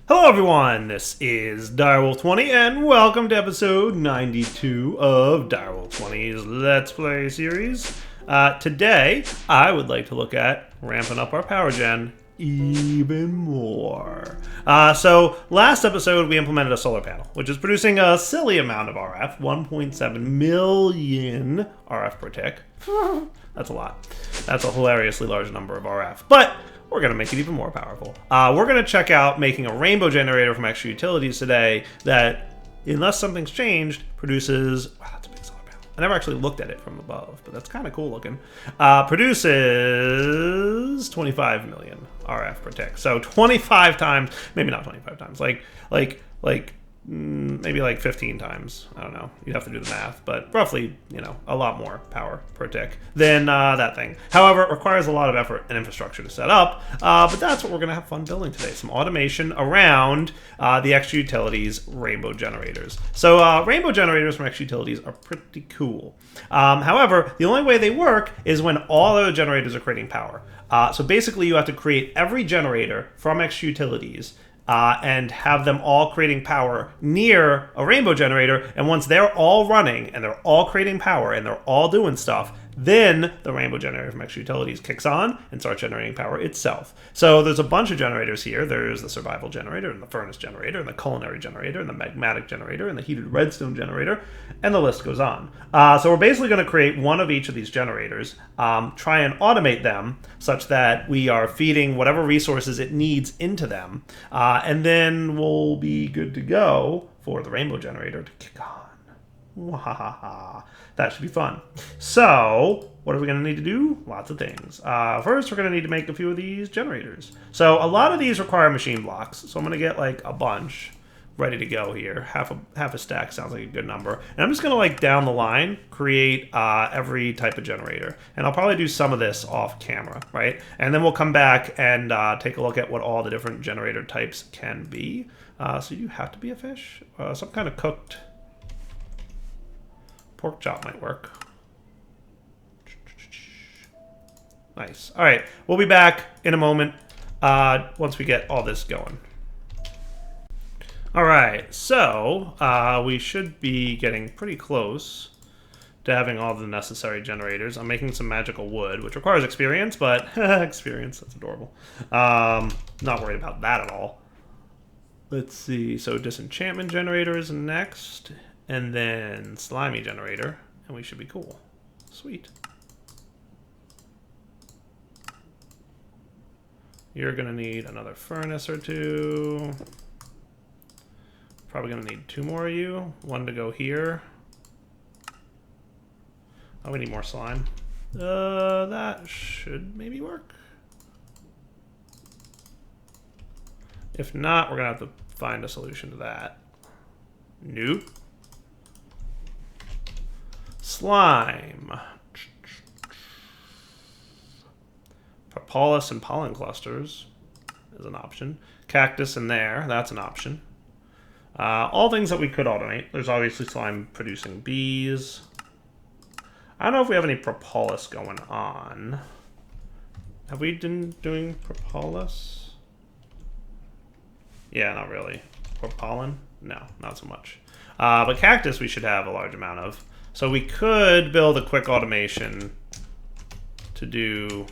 Hello everyone, this is Direwolf20 and welcome to episode 92 of Direwolf20's Let's Play series. Today, I would like to look at ramping up our power gen even more. So last episode we implemented a solar panel, which is producing a silly amount of RF, 1.7 million RF per tick. That's a lot. That's a hilariously large number of RF. But we're going to make it even more powerful. We're going to check out making a rainbow generator from extra utilities today that, unless something's changed, produces... Wow, that's a big solar panel. I never actually looked at it from above, but that's kind of cool looking. Produces 25 million RF per tick. So 25 times, maybe not 25 times, maybe like 15 times. I don't know. You'd have to do the math, but roughly, you know, a lot more power per tick than that thing. However, it requires a lot of effort and infrastructure to set up, but that's what we're going to have fun building today. Some automation around the extra utilities rainbow generators. So rainbow generators from extra utilities are pretty cool. However, the only way they work is when all other generators are creating power. So basically, you have to create every generator from extra utilities and have them all creating power near a rainbow generator. And once they're all running and they're all creating power and they're all doing stuff, then the rainbow generator from extra utilities kicks on and starts generating power itself. So there's a bunch of generators here. There's the survival generator and the furnace generator and the culinary generator and the magmatic generator and the heated redstone generator, and the list goes on. So we're basically going to create one of each of these generators, try and automate them such that we are feeding whatever resources it needs into them, and then we'll be good to go for the rainbow generator to kick on. That should be fun. So, what are we going to need to do? Lots of things. First, we're going to need to make a few of these generators. So, a lot of these require machine blocks. So, I'm going to get like a bunch ready to go here. Half a stack sounds like a good number. And I'm just going to like down the line create every type of generator. And I'll probably do some of this off camera, right? And then we'll come back and take a look at what all the different generator types can be. So, you have to be a fish. Some kind of cooked pork chop might work. Nice. All right, we'll be back in a moment once we get all this going. All right, so we should be getting pretty close to having all the necessary generators. I'm making some magical wood, which requires experience, but experience, that's adorable. Not worried about that at all. Let's see, so disenchantment generator is next. And then slimy generator, and we should be cool. Sweet. You're gonna need another furnace or two. Probably gonna need 2 more of you. 1 to go here. Oh, we need more slime. That should maybe work. If not, we're gonna have to find a solution to that. Nope. Slime. Propolis and pollen clusters is an option. Cactus in there, that's an option. All things that we could automate. There's obviously slime producing bees. I don't know if we have any propolis going on. Have we been doing propolis? Yeah, not really. Or pollen? No, not so much. But cactus we should have a large amount of. So we could build a quick automation to do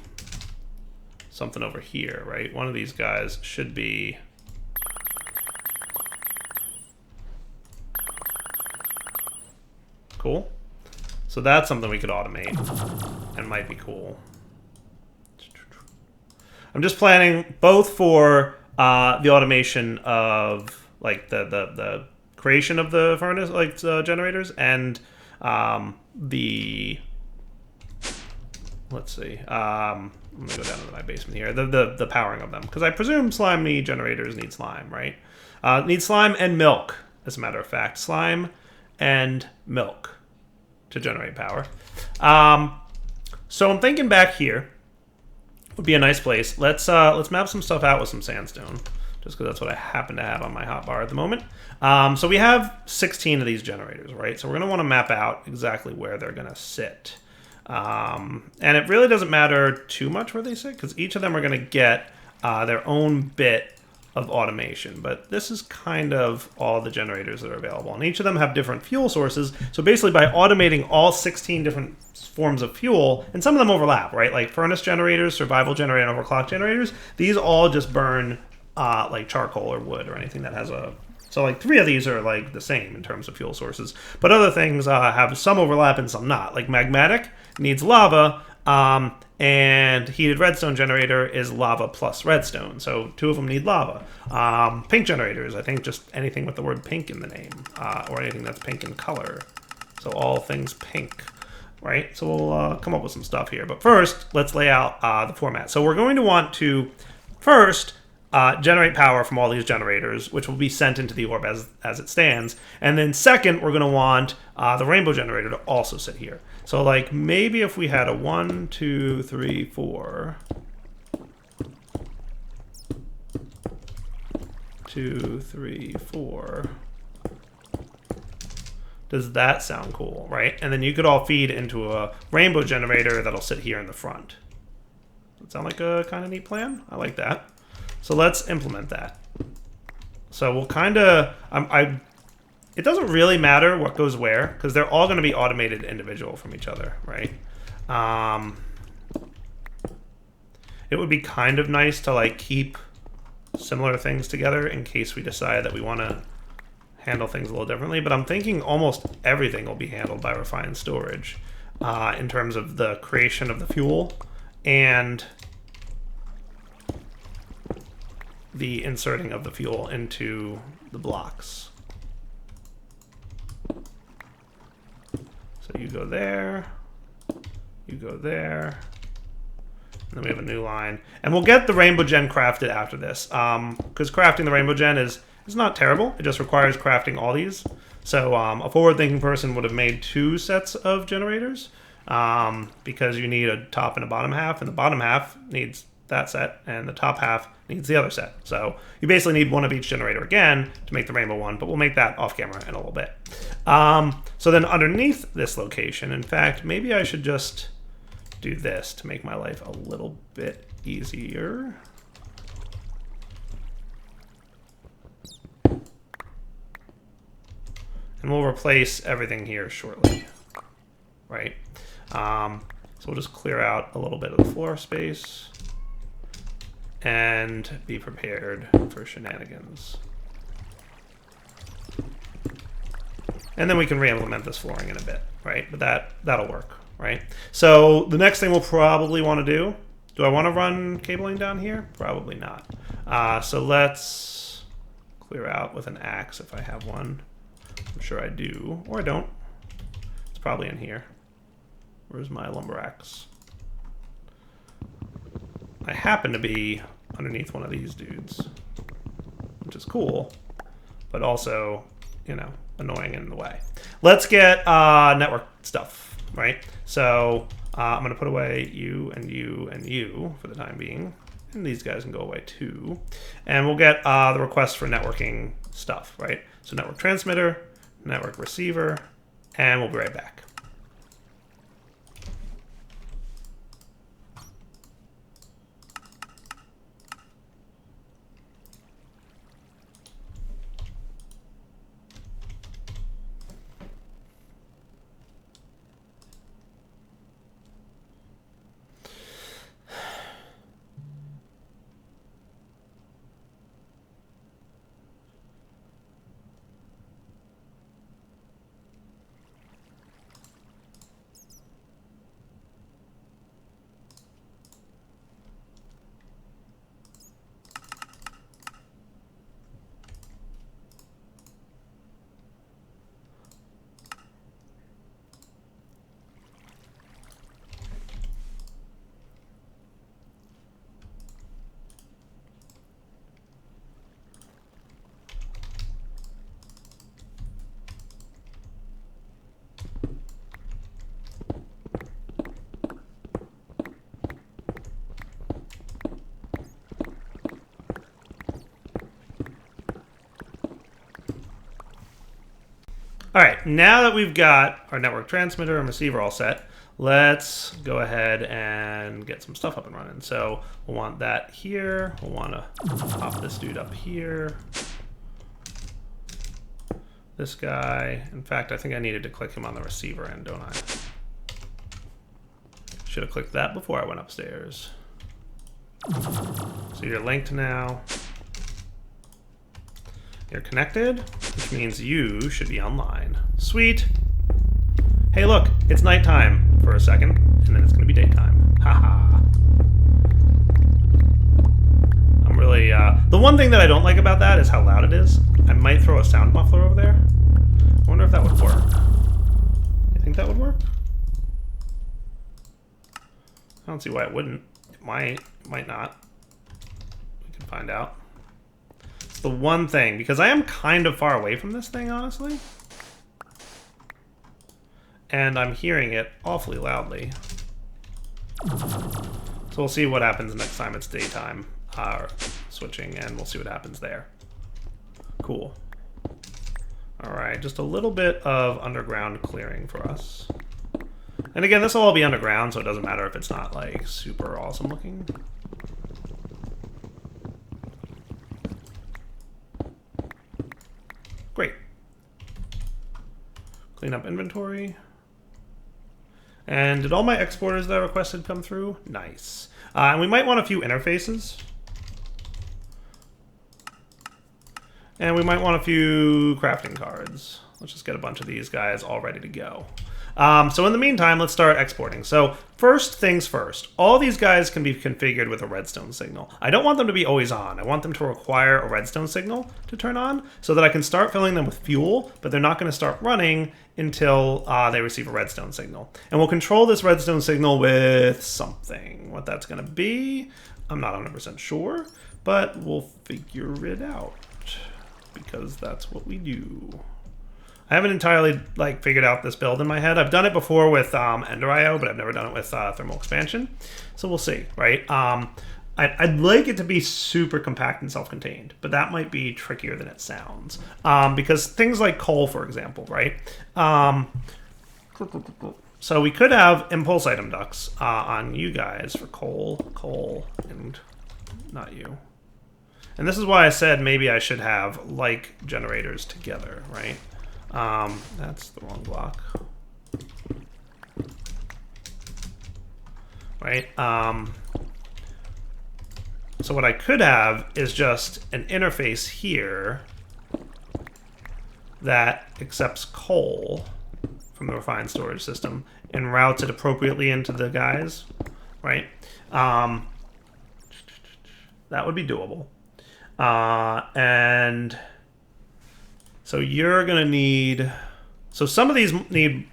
something over here, right? One of these guys should be... Cool. So that's something we could automate and might be cool. I'm just planning both for the automation of like the creation of the furnace, like generators, and let's see, I'm gonna go down into my basement here, the powering of them, because I presume slimy generators need slime, right? Need slime and milk, as a matter of fact. Slime and milk to generate power. So I'm thinking back here would be a nice place. Let's map some stuff out with some sandstone, just because that's what I happen to have on my hotbar at the moment. So we have 16 of these generators, right? So we're going to want to map out exactly where they're going to sit. And it really doesn't matter too much where they sit, because each of them are going to get their own bit of automation, but this is kind of all the generators that are available. And each of them have different fuel sources. So basically by automating all 16 different forms of fuel, and some of them overlap, right? Like furnace generators, survival generator, and overclock generators, these all just burn like charcoal or wood or anything that has a... So like 3 of these are like the same in terms of fuel sources. But other things have some overlap and some not. Like magmatic needs lava, and heated redstone generator is lava plus redstone. So 2 of them need lava. Pink generators, I think just anything with the word pink in the name, or anything that's pink in color. So all things pink, right? So we'll come up with some stuff here. But first, let's lay out the format. So we're going to want to first generate power from all these generators, which will be sent into the orb as it stands. And then second, we're going to want the rainbow generator to also sit here. So like maybe if we had a 1, 2, 3, 4, 2, 3, 4. Does that sound cool, right? And then you could all feed into a rainbow generator that'll sit here in the front. Does that sound like a kind of neat plan? I like that. So let's implement that. So we'll kind of, it doesn't really matter what goes where, because they're all going to be automated individual from each other, right? It would be kind of nice to like keep similar things together in case we decide that we want to handle things a little differently. But I'm thinking almost everything will be handled by refined storage in terms of the creation of the fuel and the inserting of the fuel into the blocks. So you go there, you go there, and then we have a new line. And we'll get the rainbow gen crafted after this, because crafting the rainbow gen is not terrible. It just requires crafting all these. So a forward-thinking person would have made 2 sets of generators, because you need a top and a bottom half, and the bottom half needs that set, and the top half needs the other set. So you basically need 1 of each generator again to make the rainbow one, but we'll make that off camera in a little bit. So then underneath this location, in fact, maybe I should just do this to make my life a little bit easier. And we'll replace everything here shortly, right? So we'll just clear out a little bit of the floor space and be prepared for shenanigans. And then we can re-implement this flooring in a bit, right? But that'll work, right? So the next thing we'll probably want to do I want to run cabling down here? Probably not. So let's clear out with an axe if I have one. I'm sure I do, or I don't. It's probably in here. Where's my lumber axe? I happen to be underneath one of these dudes, which is cool, but also, you know, annoying in the way. Let's get network stuff, right? So I'm going to put away you and you and you for the time being, and these guys can go away too. And we'll get the request for networking stuff, right? So network transmitter, network receiver, and we'll be right back. All right, now that we've got our network transmitter and receiver all set, let's go ahead and get some stuff up and running. So we'll want that here. We'll want to pop this dude up here. This guy. In fact, I think I needed to click him on the receiver end, don't I? Should have clicked that before I went upstairs. So you're linked now. You're connected, which means you should be online. Sweet. Hey, look, it's nighttime for a second, and then it's going to be daytime. Haha. I'm really, the one thing that I don't like about that is how loud it is. I might throw a sound muffler over there. I wonder if that would work. You think that would work? I don't see why it wouldn't. It might not. We can find out. It's the one thing, because I am kind of far away from this thing, honestly. And I'm hearing it awfully loudly. So we'll see what happens next time it's daytime switching, and we'll see what happens there. Cool. All right, just a little bit of underground clearing for us. And again, this will all be underground, so it doesn't matter if it's not like super awesome looking. Great. Clean up inventory. And did all my exporters that I requested come through? Nice. And we might want a few interfaces. And we might want a few crafting cards. Let's just get a bunch of these guys all ready to go. So in the meantime, let's start exporting. So first things first, all these guys can be configured with a redstone signal. I don't want them to be always on. I want them to require a redstone signal to turn on so that I can start filling them with fuel, but they're not going to start running until they receive a redstone signal. And we'll control this redstone signal with something. What that's going to be, I'm not 100% sure, but we'll figure it out because that's what we do. I haven't entirely figured out this build in my head. I've done it before with Ender.io, but I've never done it with thermal expansion. So we'll see, right? I'd like it to be super compact and self-contained, but that might be trickier than it sounds. Because things like coal, for example, right? So we could have impulse item ducts on you guys for coal, and not you. And this is why I said maybe I should have like generators together, right? That's the wrong block. Right? So what I could have is just an interface here that accepts coal from the refined storage system and routes it appropriately into the guys, right? That would be doable. And so you're going to need... So some of these need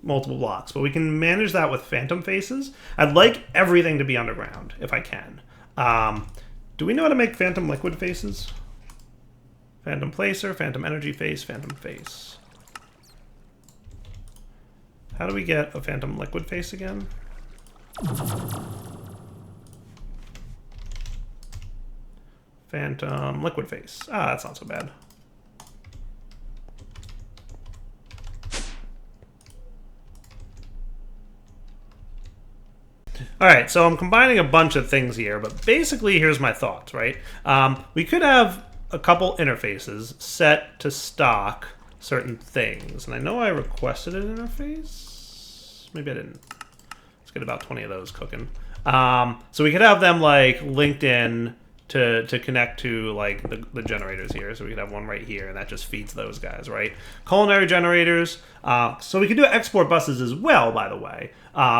multiple blocks, but we can manage that with phantom faces. I'd like everything to be underground, if I can. Do we know how to make phantom liquid faces? Phantom placer, phantom energy face, phantom face. How do we get a phantom liquid face again? Phantom liquid face. Ah, that's not so bad. All right, so I'm combining a bunch of things here, but basically here's my thoughts, right? We could have a couple interfaces set to stock certain things. And I know I requested an interface. Maybe I didn't. Let's get about 20 of those cooking. So we could have them linked in to connect to the generators here. So we could have one right here, and that just feeds those guys, right? Culinary generators. So we could do export buses as well, by the way,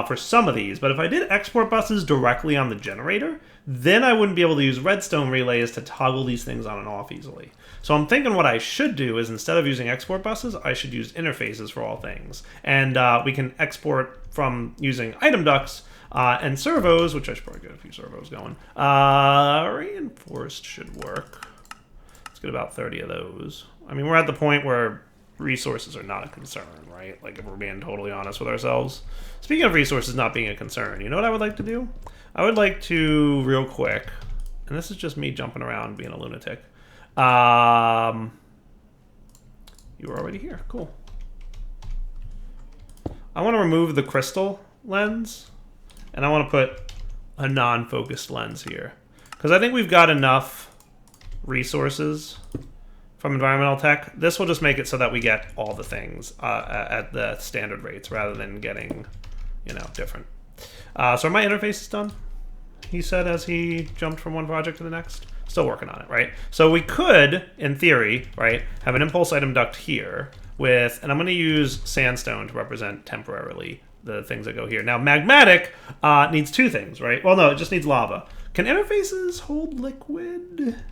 for some of these. But if I did export buses directly on the generator, then I wouldn't be able to use redstone relays to toggle these things on and off easily. So I'm thinking what I should do is, instead of using export buses, I should use interfaces for all things. And we can export from using item ducts and servos, which I should probably get a few servos going. Reinforced should work. Let's get about 30 of those. I mean, we're at the point where resources are not a concern, right? Like, if we're being totally honest with ourselves. Speaking of resources not being a concern, you know what I would like to do? I would like to, real quick, and this is just me jumping around being a lunatic. You were already here. Cool. I want to remove the crystal lens, and I want to put a non-focused lens here. Because I think we've got enough resources from environmental tech. This will just make it so that we get all the things at the standard rates rather than getting, you know, different. So are my interfaces done? He said as he jumped from one project to the next. Still working on it, right? So we could, in theory, right, have an impulse item duct here with, and I'm going to use sandstone to represent temporarily the things that go here. Now, magmatic needs two things, right? Well, no, it just needs lava. Can interfaces hold liquid?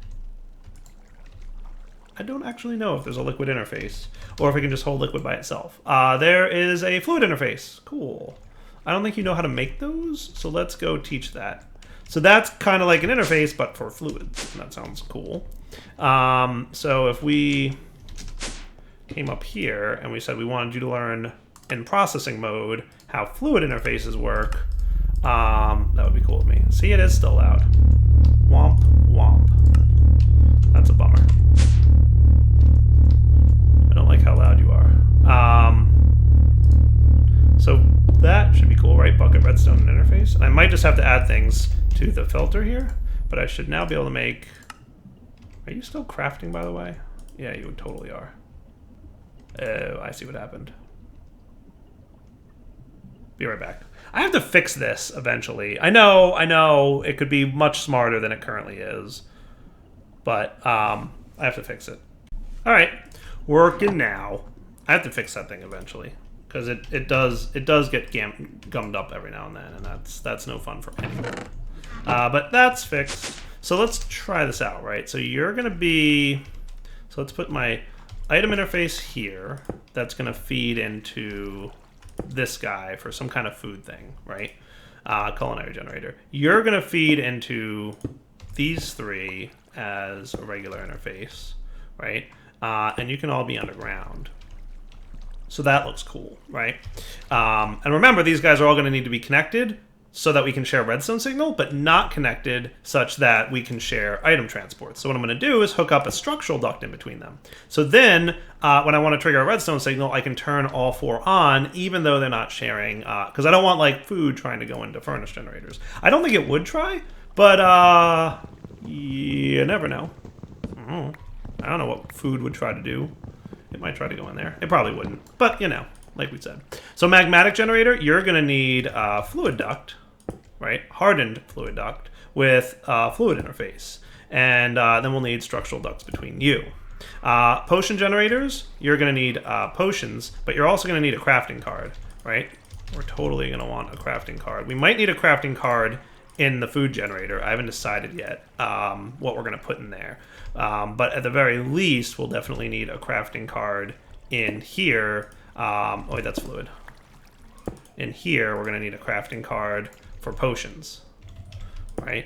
I don't actually know if there's a liquid interface or if it can just hold liquid by itself. There is a fluid interface. Cool. I don't think you know how to make those, so let's go teach that. So that's kind of like an interface, but for fluids. That sounds cool. So if we came up here and we said we wanted you to learn in processing mode how fluid interfaces work, that would be cool with me. See, it is still loud. Womp, womp. That's a bummer. I don't like how loud you are. So that should be cool, right? Bucket, redstone, and interface. And I might just have to add things to the filter here, but I should now be able to make... Are you still crafting, by the way? Yeah, you totally are. Oh, I see what happened. Be right back. I have to fix this eventually. I know, it could be much smarter than it currently is, but I have to fix it. All right, working now. I have to fix that thing eventually because it does get gummed up every now and then, and that's no fun for anyone. But that's fixed. So let's try this out, right? So you're gonna be, so let's put my item interface here. That's gonna feed into this guy for some kind of food thing, right? Culinary generator. You're gonna feed into these three as a regular interface, right? And you can all be underground. So that looks cool, right? And remember, these guys are all gonna need to be connected so that we can share redstone signal, but not connected such that we can share item transport. So what I'm going to do is hook up a structural duct in between them. So then when I want to trigger a redstone signal, I can turn all four on, even though they're not sharing, because I don't want like food trying to go into furnace generators. I don't think it would try, but you never know. I don't know what food would try to do. It might try to go in there. It probably wouldn't, but you know, like we said. So magmatic generator, you're going to need a fluid duct, right? Hardened fluid duct with a fluid interface. And then we'll need structural ducts between you. Potion generators, you're going to need potions, but you're also going to need a crafting card, right? We're totally going to want a crafting card. We might need a crafting card in the food generator. I haven't decided yet what we're going to put in there. But at the very least, we'll definitely need a crafting card in here. Oh, wait, that's fluid. In here, we're going to need a crafting card for potions, right?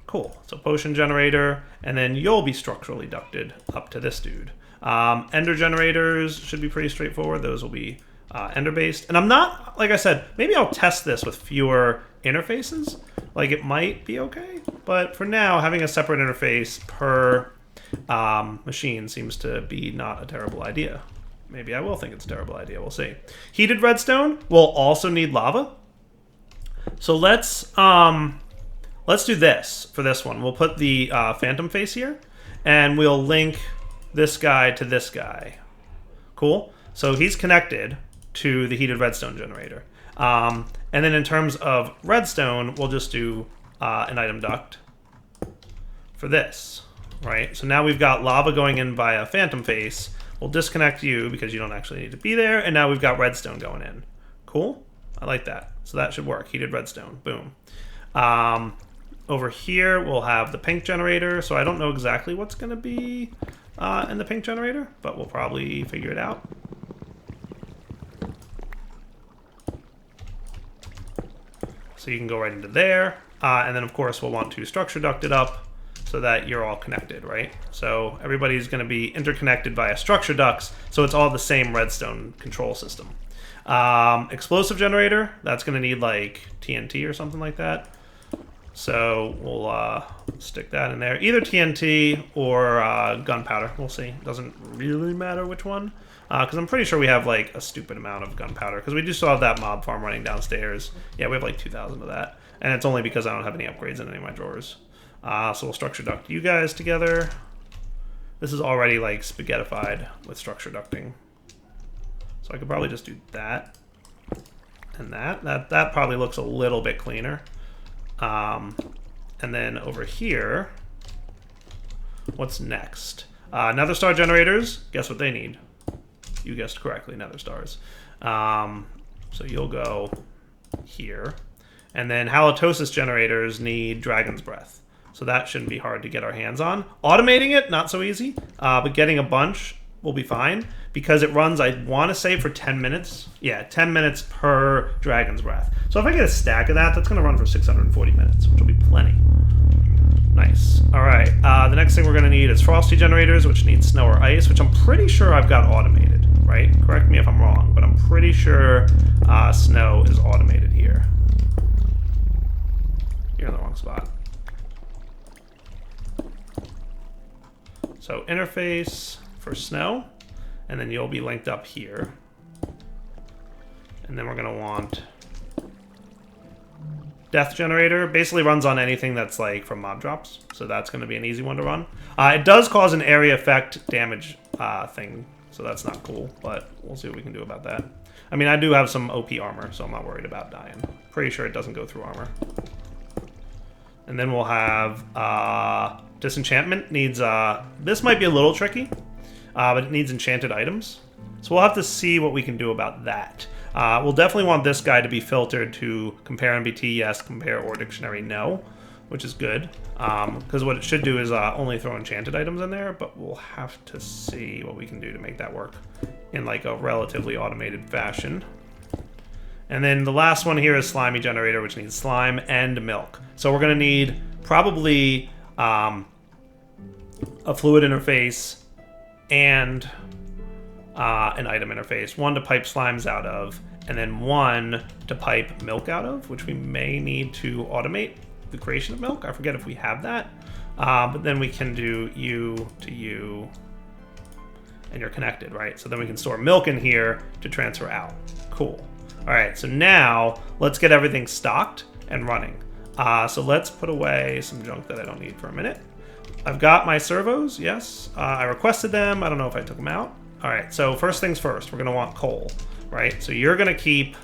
Cool. So potion generator, and then you'll be structurally ducted up to this dude. Ender generators should be pretty straightforward. Those will be ender-based. And I'm not, like I said, maybe I'll test this with fewer interfaces. Like, it might be okay. But for now, having a separate interface per machine seems to be not a terrible idea. Maybe I will think it's a terrible idea. We'll see. Heated redstone will also need lava. So let's do this for this one. We'll put the phantom face here, and we'll link this guy to this guy. Cool. So he's connected to the heated redstone generator. And then in terms of redstone, we'll just do an item duct for this, right? So now we've got lava going in by a phantom face. We'll disconnect you because you don't actually need to be there. And now we've got redstone going in. Cool. I like that. So that should work. Heated redstone. Boom. Over here, we'll have the pink generator. So I don't know exactly what's going to be in the pink generator, but we'll probably figure it out. So you can go right into there. And then, of course, we'll want to structure duct it up so that you're all connected, right? So everybody's going to be interconnected via structure ducts, so it's all the same redstone control system. Explosive generator, that's going to need like TNT or something like that. So we'll stick that in there. Either TNT or gunpowder. We'll see. Doesn't really matter which one. Because I'm pretty sure we have like a stupid amount of gunpowder. Because we do still have that mob farm running downstairs. Yeah, we have like 2,000 of that. And it's only because I don't have any upgrades in any of my drawers. So we'll structure duct you guys together. This is already like spaghettified with structure ducting. So I could probably just do that and that. That probably looks a little bit cleaner. And then over here, what's next? Nether star generators. Guess what they need? You guessed correctly, nether stars. So you'll go here. And then halitosis generators need dragon's breath. So that shouldn't be hard to get our hands on. Automating it, not so easy. But getting a bunch will be fine. Because it runs, I want to say, for 10 minutes. Yeah, 10 minutes per dragon's breath. So if I get a stack of that, that's going to run for 640 minutes, which will be plenty. Nice. All right. The next thing we're going to need is frosty generators, which need snow or ice, which I'm pretty sure I've got automated, right? Correct me if I'm wrong, but I'm pretty sure snow is automated here. You're in the wrong spot. So interface for snow, and then you'll be linked up here. And then we're going to want death generator. Basically runs on anything that's like from mob drops, so that's going to be an easy one to run. It does cause an area effect damage thing, so that's not cool, but we'll see what we can do about that. I mean, I do have some OP armor, so I'm not worried about dying. Pretty sure it doesn't go through armor. And then we'll have disenchantment. Needs this might be a little tricky, but it needs enchanted items. So we'll have to see what we can do about that. We'll definitely want this guy to be filtered to compare MBT, yes, compare or dictionary, no, which is good. Because what it should do is only throw enchanted items in there, but we'll have to see what we can do to make that work in like a relatively automated fashion. And then the last one here is slimy generator, which needs slime and milk. So we're going to need probably a fluid interface and an item interface. One to pipe slimes out of, and then one to pipe milk out of, which we may need to automate the creation of milk. I forget if we have that. But then we can do you to you, and you're connected, right? So then we can store milk in here to transfer out. Cool. All right, so now let's get everything stocked and running. So let's put away some junk that I don't need for a minute. I've got my servos, yes. I requested them. I don't know if I took them out. All right, so first things first, we're gonna want coal, right? So you're gonna keep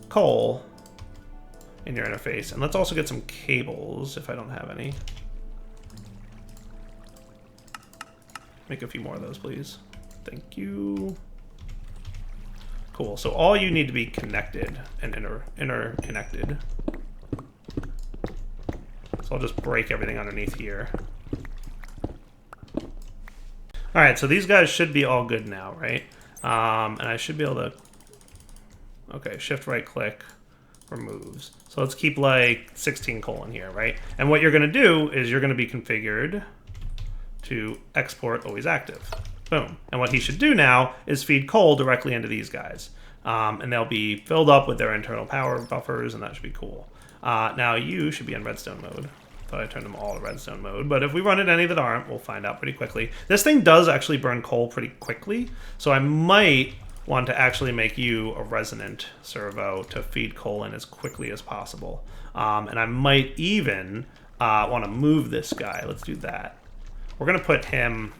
coal in your interface. And let's also get some cables if I don't have any. Make a few more of those, please. Thank you. Cool, so all you need to be connected and interconnected. So I'll just break everything underneath here. All right, so these guys should be all good now, right? And I should be able to, okay, shift right click removes. So let's keep like 16 coal in here, right? And what you're gonna do is you're gonna be configured to export always active. Boom. And what he should do now is feed coal directly into these guys. And they'll be filled up with their internal power buffers, and that should be cool. Now you should be in redstone mode. Thought I turned them all to redstone mode, but if we run into any that aren't, we'll find out pretty quickly. This thing does actually burn coal pretty quickly, so I might want to actually make you a resonant servo to feed coal in as quickly as possible. And I might even want to move this guy. Let's do that. We're going to put him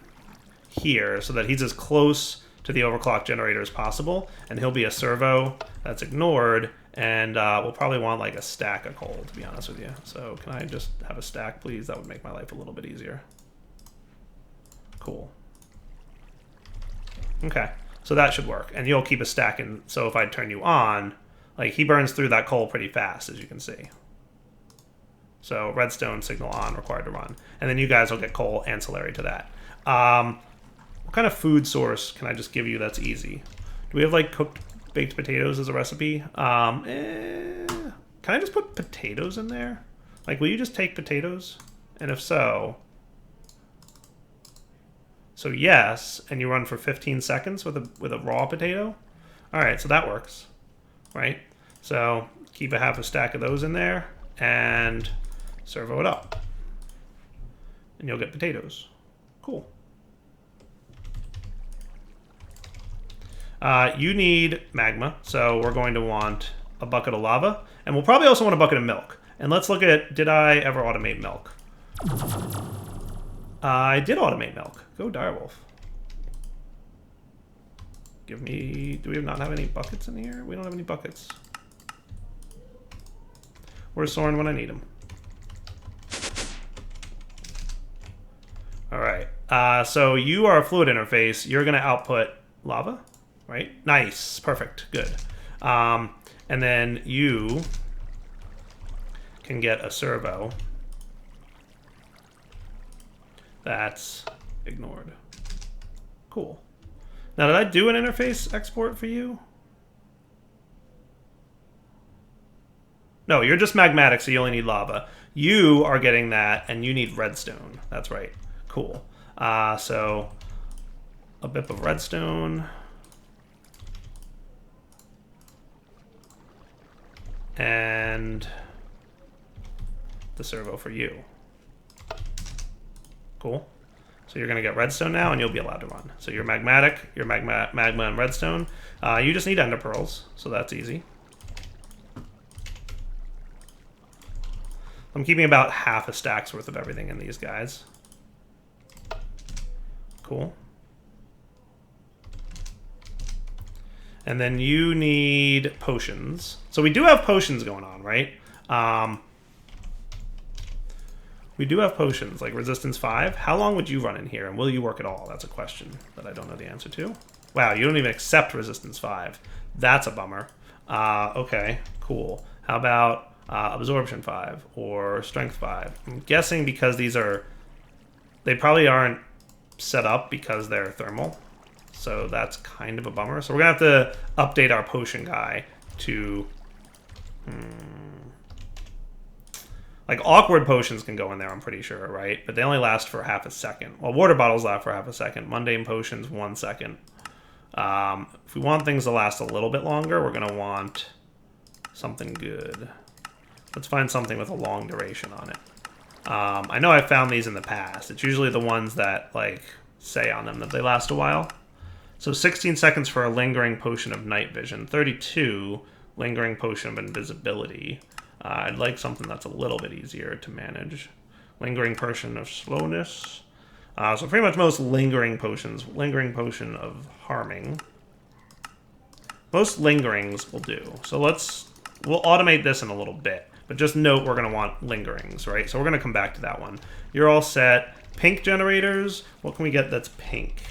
here so that he's as close to the overclock generator as possible, and he'll be a servo that's ignored, and we'll probably want like a stack of coal, to be honest with you. So can I just have a stack, please? That would make my life a little bit easier. Cool. Okay, so that should work, and you'll keep a stack in, so if I turn you on, like he burns through that coal pretty fast, as you can see. So redstone signal on, required to run. And then you guys will get coal ancillary to that. What kind of food source can I just give you that's easy? Do we have like cooked baked potatoes as a recipe? Can I just put potatoes in there? Like, will you just take potatoes? And if so yes, and you run for 15 seconds with a raw potato? All right, so that works, right? So keep a half a stack of those in there. and servo it up. And you'll get potatoes. Cool. You need magma, so we're going to want a bucket of lava, and we'll probably also want a bucket of milk. And let's look at, did I ever automate milk? I did automate milk. Go direwolf. Give me, do we not have any buckets in here? We don't have any buckets. Where's Soren when I need him? All right, so you are a fluid interface. You're gonna output lava, right? Nice, perfect, good. And then you can get a servo. That's ignored. Cool. Now, did I do an interface export for you? No, you're just magmatic, so you only need lava. You are getting that, and you need redstone. That's right. Cool. So a bit of redstone. And the servo for you. Cool. So you're going to get redstone now, and you'll be allowed to run. So you're magmatic, you're magma and redstone. You just need ender pearls, so that's easy. I'm keeping about half a stack's worth of everything in these guys. Cool. And then you need potions. So we do have potions going on, right? We do have potions, like resistance 5. How long would you run in here, and will you work at all? That's a question that I don't know the answer to. Wow, you don't even accept resistance 5. That's a bummer. Okay, cool. How about absorption 5 or strength 5? I'm guessing because these are... They probably aren't set up because they're thermal. So that's kind of a bummer. So we're going to have to update our potion guy to... Like, awkward potions can go in there, I'm pretty sure, right? But they only last for half a second. Well, water bottles last for half a second. Mundane potions, 1 second. If we want things to last a little bit longer, we're going to want something good. Let's find something with a long duration on it. I know I've found these in the past. It's usually the ones that, like, say on them that they last a while. So 16 seconds for a lingering potion of night vision. 32, lingering potion of invisibility. I'd like something that's a little bit easier to manage. Lingering potion of slowness. So pretty much most lingering potions. Lingering potion of harming. Most lingerings will do. So we'll automate this in a little bit. But just note we're going to want lingerings, right? So we're going to come back to that one. You're all set. Pink generators. What can we get that's pink?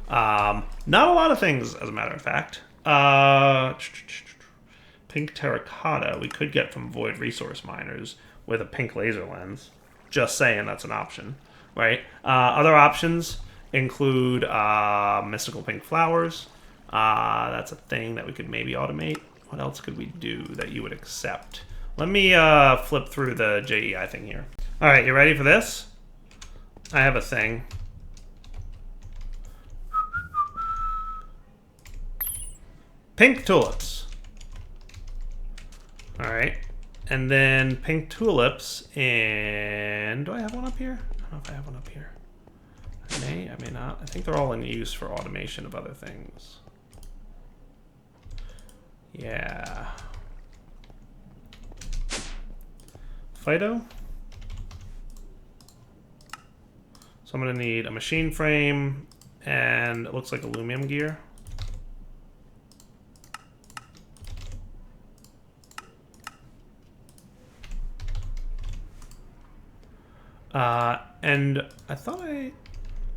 Not a lot of things, as a matter of fact. Pink terracotta we could get from void resource miners with a pink laser lens. Just saying, that's an option, right? Other options include mystical pink flowers. That's a thing that we could maybe automate. What else could we do that you would accept? Let me flip through the JEI thing here. All right, you ready for this? I have a thing. Pink tulips. All right, and then pink tulips, and do I have one up here? I don't know if I have one up here. I may not. I think they're all in use for automation of other things. Yeah. Phyto. So I'm gonna need a machine frame, and it looks like aluminum gear. And I thought I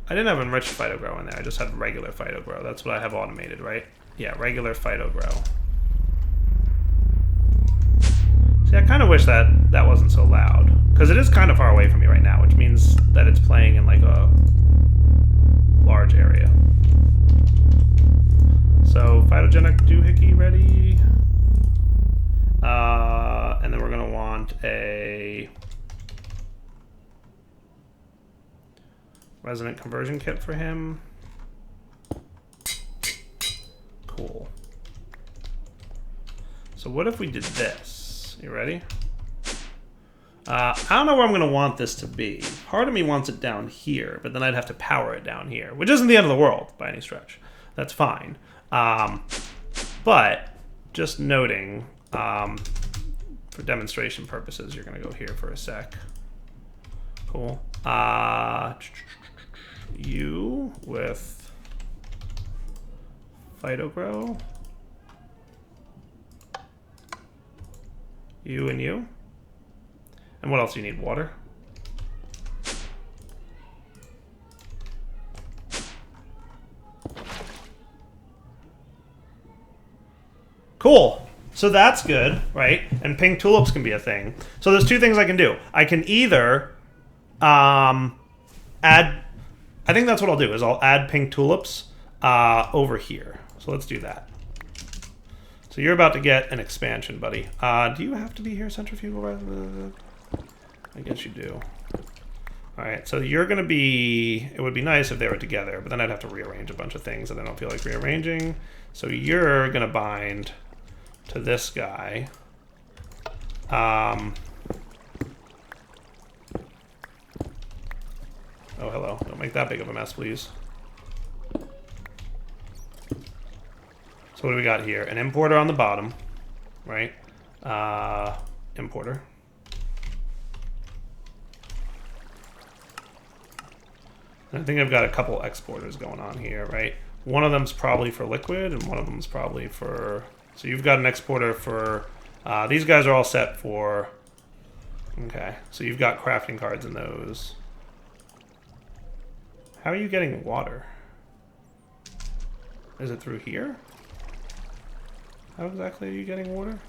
didn't have enriched phytogrow in there. I just had regular phytogrow. That's what I have automated, right? Yeah, regular phytogrow. See, I kind of wish that wasn't so loud. Because it is kind of far away from me right now, which means that it's playing in like a large area. So, phytogenic doohickey ready. And then we're going to want a resonant conversion kit for him. Cool. So what if we did this? You ready? I don't know where I'm going to want this to be. Part of me wants it down here, but then I'd have to power it down here, which isn't the end of the world by any stretch. That's fine. But just noting, for demonstration purposes, you're going to go here for a sec. Cool. You with Phytogrow. You and you. And what else do you need? Water? Cool. So that's good, right? And pink tulips can be a thing. So there's two things I can do. I can either add... I think that's what I'll do, is I'll add pink tulips over here. So let's do that. So you're about to get an expansion, buddy. Do you have to be here, centrifugal? I guess you do. All right, so you're going to be... It would be nice if they were together, but then I'd have to rearrange a bunch of things that I don't feel like rearranging. So you're going to bind to this guy. Oh, hello. Don't make that big of a mess, please. So what do we got here? An importer on the bottom, right? Importer. And I think I've got a couple exporters going on here, right? One of them's probably for liquid, and one of them's probably for... So you've got an exporter for... these guys are all set for... Okay, so you've got crafting cards in those. How are you getting water? Is it through here? How exactly are you getting water?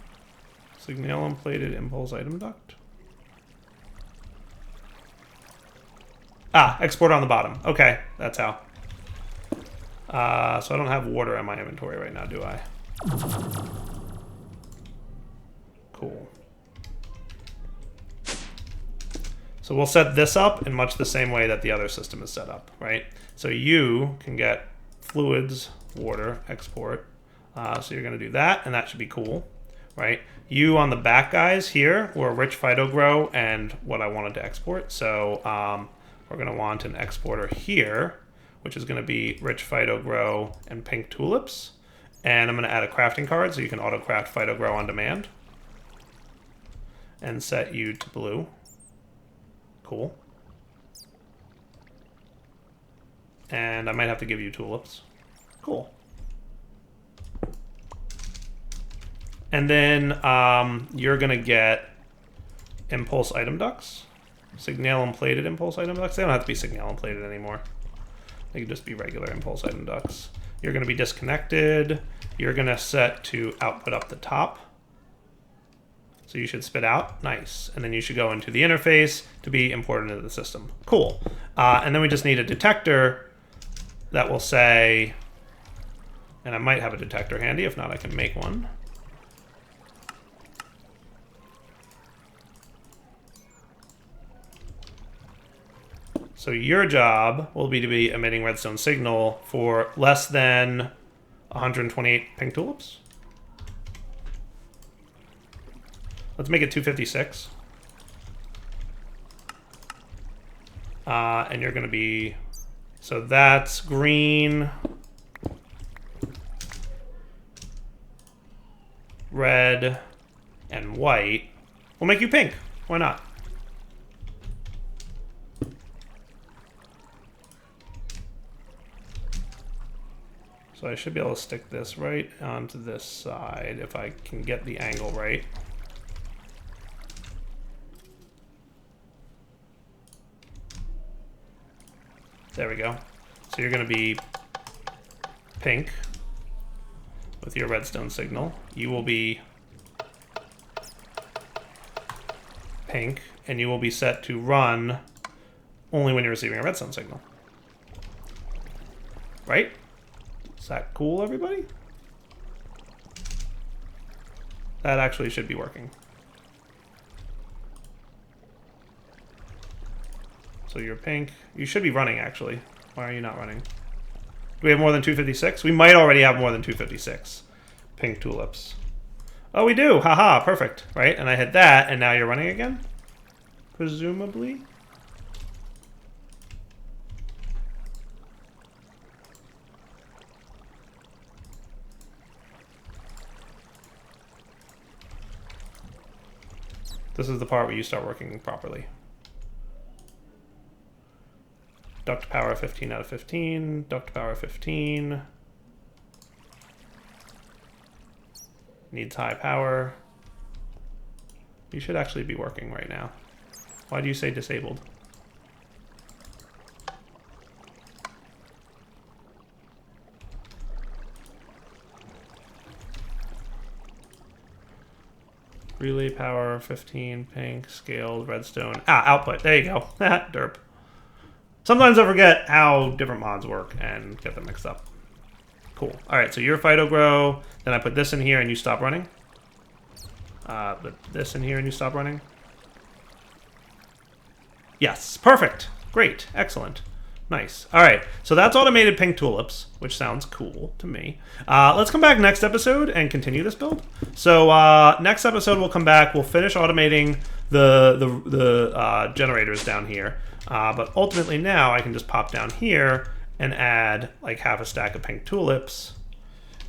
Signalum plated impulse item duct? Ah, export on the bottom. Okay, that's how. So I don't have water in my inventory right now, do I? Cool. So we'll set this up in much the same way that the other system is set up, right? So you can get fluids, water, export. So you're going to do that, and that should be cool, right? You on the back guys here were rich phytogrow and what I wanted to export. So we're going to want an exporter here, which is going to be rich phytogrow and pink tulips. And I'm going to add a crafting card so you can auto-craft phytogrow on demand. And set you to blue. Cool. And I might have to give you tulips. Cool. And then you're going to get impulse item ducts. Signalum plated impulse item ducts. They don't have to be signalum plated anymore. They can just be regular impulse item ducts. You're going to be disconnected. You're going to set to output up the top. So you should spit out. Nice. And then you should go into the interface to be imported into the system. Cool. And then we just need a detector that will say, and I might have a detector handy. If not, I can make one. So your job will be to be emitting redstone signal for less than 128 pink tulips. Let's make it 256. And you're going to be... So that's green, red, and white. We'll make you pink. Why not? So I should be able to stick this right onto this side if I can get the angle right. There we go. So you're going to be pink with your redstone signal. You will be pink, and you will be set to run only when you're receiving a redstone signal. Right? Is that cool, everybody? That actually should be working. So you're pink. You should be running, actually. Why are you not running? Do we have more than 256? We might already have more than 256 pink tulips. Oh, we do. Haha, perfect. Right? And I hit that, and now you're running again? presumably. This is the part where you start working properly. Duct power 15 out of 15. Duct power 15. Needs high power. You should actually be working right now. Why do you say disabled? Relay power 15, pink, scaled, redstone. Output. There you go. Derp. Sometimes I forget how different mods work and get them mixed up. Cool. All right, so your Phyto grow. Then I put this in here and you stop running. Put this in here and you stop running. Yes, perfect. Great, excellent. Nice. All right, so that's automated pink tulips, which sounds cool to me. Let's come back next episode and continue this build. So next episode we'll come back. We'll finish automating the generators down here. But ultimately now I can just pop down here and add like half a stack of pink tulips,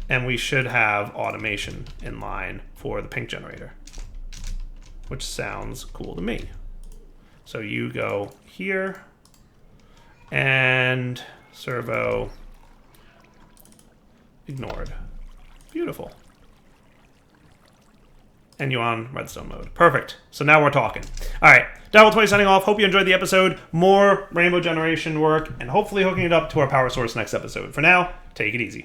and we should have automation in line for the pink generator, which sounds cool to me. So you go here, and servo ignored. Beautiful. And you on redstone mode. Perfect. So now we're talking. All right. Devil20 signing off. Hope you enjoyed the episode. More rainbow generation work, and hopefully hooking it up to our power source next episode. For now, take it easy.